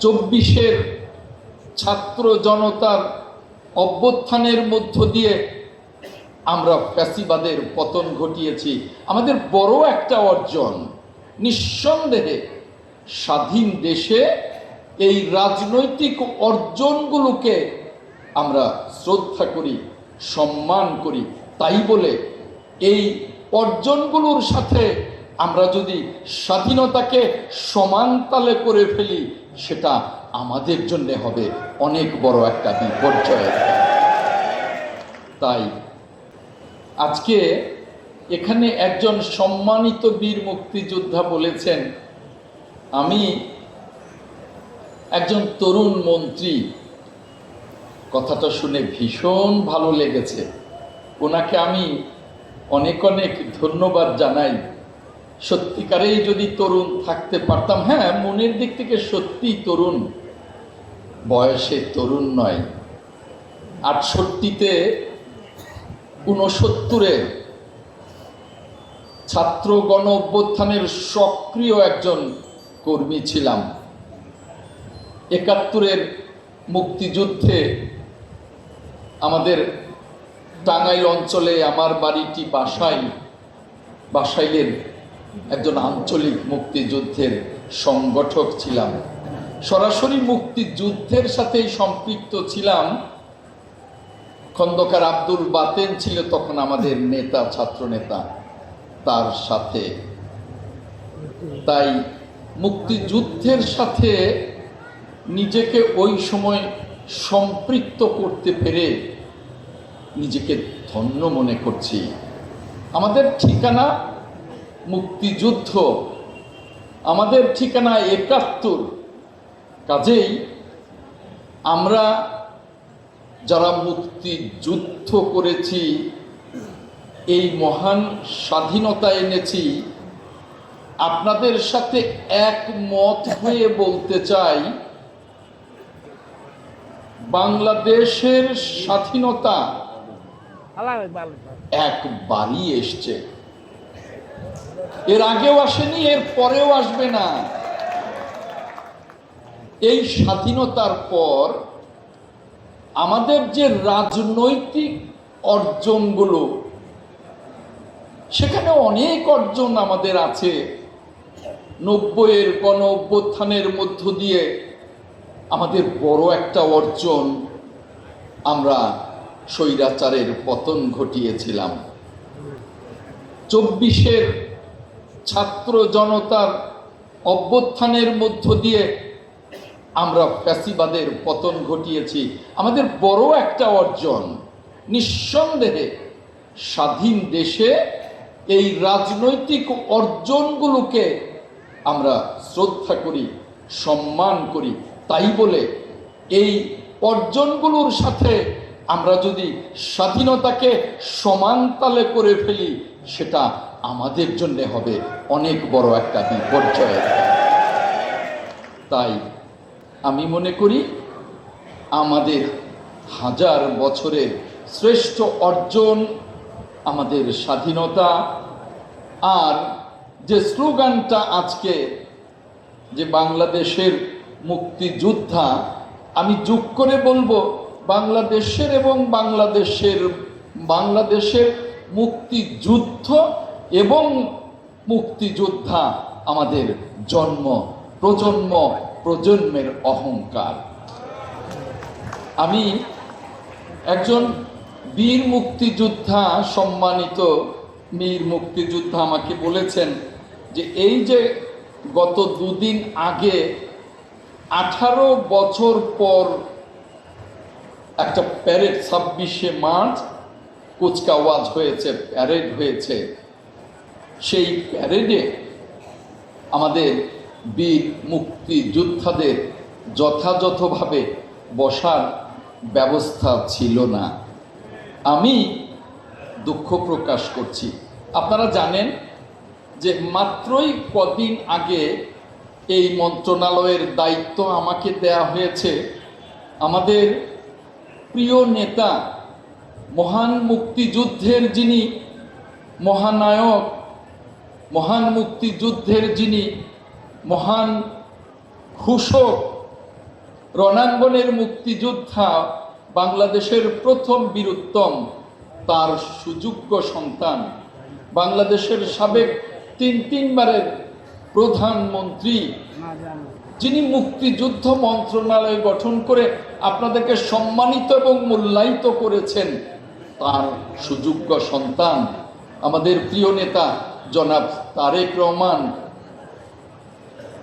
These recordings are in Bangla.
চব্বিশের ছাত্র জনতার অভ্যুত্থানের মধ্য দিয়ে আমরা ফ্যাসিবাদের পতন ঘটিয়েছি। আমাদের বড় একটা অর্জন। নিঃসন্দেহে স্বাধীন দেশে এই রাজনৈতিক অর্জনগুলোকে আমরা শ্রদ্ধা করি, সম্মান করি। তাই বলে এই অর্জনগুলোর সাথে আমরা যদি স্বাধীনতাকে সমান তালে করে ফেলি, সেটা আমাদের জন্য হবে অনেক বড় একটা বিপর্যয়। তাই আজকে এখানে একজন সম্মানিত বীর মুক্তিযোদ্ধা বলেছেন, আমি একজন তরুণ মন্ত্রী। কথাটা শুনে ভীষণ ভালো লেগেছে। ওনাকে আমি অনেক অনেক ধন্যবাদ জানাই। সত্যিকারেই যদি তরুণ থাকতে পারতাম, হ্যাঁ মনের দিক থেকে সত্যিই তরুণ, বয়সে তরুণ নয়। 68-তে 69-এ ছাত্র গণ অভ্যুত্থানের সক্রিয় একজন কর্মী ছিলাম। 71-এর মুক্তিযুদ্ধে আমাদের টাঙ্গাইল অঞ্চলে আমার বাড়িটি বাসাইলের একজন আঞ্চলিক মুক্তিযুদ্ধের সংগঠক ছিলাম। সরাসরি মুক্তিযুদ্ধের সাথেই সম্পৃক্ত ছিলাম। খন্দকার আব্দুল বাতেন ছিল তখন আমাদের নেতা, ছাত্র নেতা, তার সাথে। তাই মুক্তিযুদ্ধের সাথে নিজেকে ওই সময় সম্পৃক্ত করতে পেরে নিজেকে ধন্য মনে করছি। আমাদের ঠিকানা মুক্তিযুদ্ধ, আমাদের ঠিকানা 71। কাজেই আমরা যারা মুক্তিযুদ্ধ করেছি, এই মহান স্বাধীনতা এনেছি, আপনাদের সাথে একমত হয়ে বলতে চাই, বাংলাদেশের স্বাধীনতা একবারই এসছে। এর আগেও আসেনি, এর পরেও আসবে না। এই স্বাধীনতার পর আমাদের যে রাজনৈতিক অর্জনগুলো, সেখানে অনেক অর্জন আমাদের আছে। 90-এর গণ অভ্যুত্থানের মধ্য দিয়ে আমাদের বড় একটা অর্জন, আমরা স্বৈরাচারের পতন ঘটিয়েছিলাম। 24-এর ছাত্র জনতার অভ্যুত্থানের মধ্য দিয়ে আমরা ফ্যাসিবাদের পতন ঘটিয়েছি। আমাদের বড় একটা অর্জন। নিঃসন্দেহে স্বাধীন দেশে এই রাজনৈতিক অর্জনগুলোকে আমরা শ্রদ্ধা করি, সম্মান করি। তাই বলে এই অর্জনগুলোর সাথে আমরা যদি স্বাধীনতাকে সমান তালে করে ফেলি, সেটা আমাদের জন্য হবে অনেক বড় একটা বিপর্যয়। তাই আমি মনে করি আমাদের হাজার বছরের শ্রেষ্ঠ অর্জন আমাদের স্বাধীনতা। আর যে স্লোগানটা আজকে, যে বাংলাদেশের মুক্তিযোদ্ধা, আমি যোগ করে বলবো বাংলাদেশের এবং বাংলাদেশের মুক্তিযুদ্ধ এবং মুক্তিযোদ্ধা আমাদের প্রজন্মের অহংকার। আমি একজন বীর মুক্তিযোদ্ধা, সম্মানিত বীর মুক্তিযোদ্ধা আমাকে বলেছেন যে এই যে গত দুদিন আগে 18 বছর পর একটা প্যারেড, 26শে মার্চ কুচকাওয়াজ হয়েছে, প্যারেড হয়েছে। সেই প্যারেডে আমাদের বীর মুক্তিযোদ্ধাদের যথাযথভাবে বসার ব্যবস্থা ছিল না। আমি দুঃখ প্রকাশ করছি। আপনারা জানেন যে মাত্রই কদিন আগে এই মন্ত্রণালয়ের দায়িত্ব আমাকে দেয়া হয়েছে আমাদের প্রিয় নেতা, মহান মুক্তিযুদ্ধের যিনি মহানায়ক, মহান মুক্তিযুদ্ধের যিনি মহান ঘোষক, রণাঙ্গনের মুক্তিযোদ্ধা, বাংলাদেশের প্রথম বীরুত্তম, তার সুযোগ্য সন্তান, বাংলাদেশের সাবেক তিনবারের প্রধানমন্ত্রী, যিনি মুক্তিযুদ্ধ মন্ত্রণালয় গঠন করে আপনাদেরকে সম্মানিত এবং মূল্যায়িত করেছেন, তার সুযোগ্য সন্তান আমাদের প্রিয় নেতা জনাব তারেক রহমান,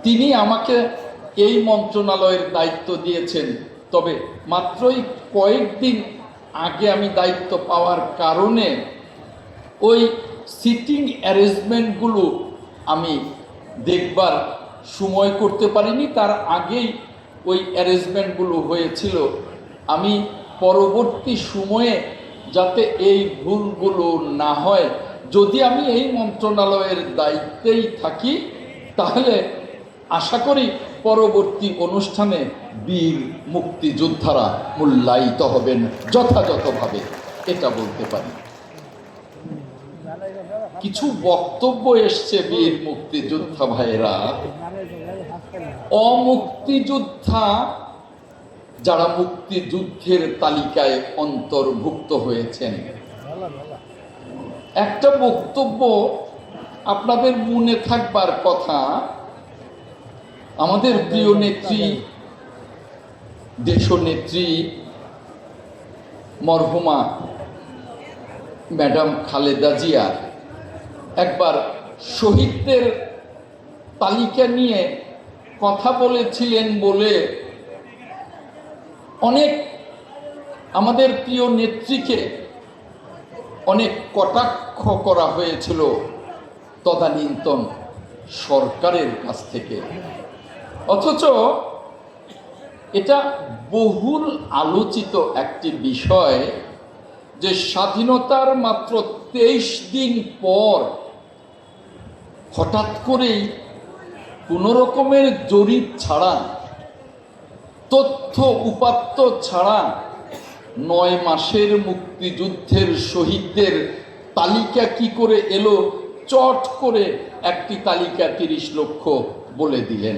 তিনি আমাকে এই মন্ত্রণালয়ের দায়িত্ব দিয়েছেন। তবে মাত্রই কয়েকদিন আগে আমি দায়িত্ব পাওয়ার কারণে ওই সিটিং অ্যারেঞ্জমেন্টগুলো আমি দেখবার সময় করতে পারিনি, তার আগেই ওই অ্যারেঞ্জমেন্টগুলো হয়েছিল। আমি পরবর্তী সময়ে যাতে এই ভুলগুলো না হয়, যদি আমি এই মন্ত্রণালয়ের দায়িত্বেই থাকি, তাহলে আশা করি পরবর্তী অনুষ্ঠানে বীর মুক্তিযোদ্ধারা মূল্যায়িত হবেন যথাযথভাবে, এটা বলতে পারি। কিছু বক্তব্য এসছে বীর মুক্তিযোদ্ধা ভাইয়েরা, অমুক্তিযোদ্ধা যারা মুক্তিযুদ্ধের তালিকায় অন্তর্ভুক্ত হয়েছেন। একটা বক্তব্য আপনাদের মনে থাকবার কথা, আমাদের প্রিয় নেত্রী, দেশনেত্রী মরহুমা ম্যাডাম খালেদা জিয়া একবার শহীদদের তালিকা নিয়ে কথা বলেছিলেন বলে অনেক আমাদের প্রিয় নেত্রীকে অনেক কটাক্ষ করা হয়েছিল তদানীন্তন সরকারের কাছ থেকে। অথচ এটা বহুল আলোচিত একটি বিষয় যে স্বাধীনতার মাত্র 23 দিন পর হঠাৎ করেই কোনো রকমের জরিপ ছাড়া, তথ্য উপাত্ত ছাড়া 9 মাসের মুক্তিযুদ্ধের শহীদদের তালিকা কি করে এলো, চট করে একটি তালিকা 30 লক্ষ বলে দিলেন।